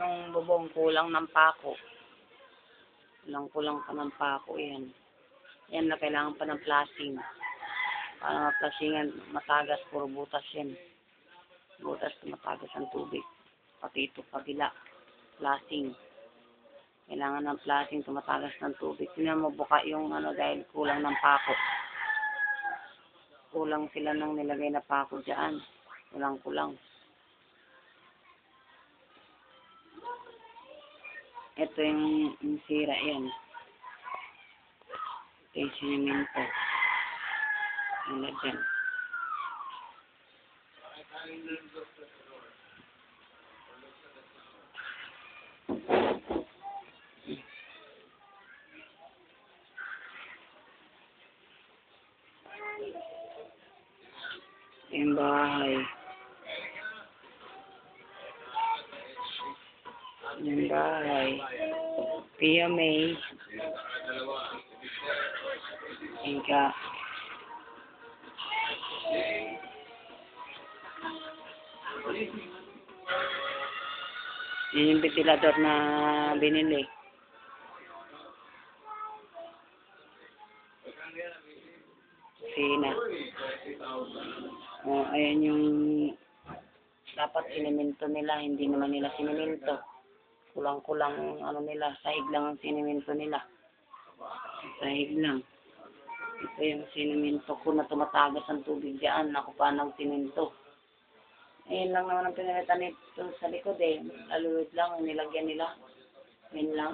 Yung bubong, kulang ng pako. Kulang pa ng pako yan. Yan na kailangan pa ng flashing. Para ma-flashingan, matagas, puro butas yan. Butas na matagas ang tubig. Pati ito, kabila. Flashing. Kailangan ng flashing, tumatagas ng tubig. Tingnan mo, buka yung dahil kulang ng pako. Kulang sila nang nilagay na pako dyan. Kulang. Ito yung sira yan. Ito yung sinimento. Ano dyan. Yung bahay. Yung bahay. Pia May. Inka. Yun yung ventilador na binili. Sina. Ayan yung dapat sinimento nila. Hindi naman nila sinimento. Kulang-kulang nila. Sahig lang ang sinimento nila. Sahig lang. Ito yung sinimento ko na tumatagas ang tubig dyan. Ako pa ng sinimento. Ayun lang naman ang pinalitan nito sa likod eh. Aluwid lang, nilagyan nila. Ayun lang.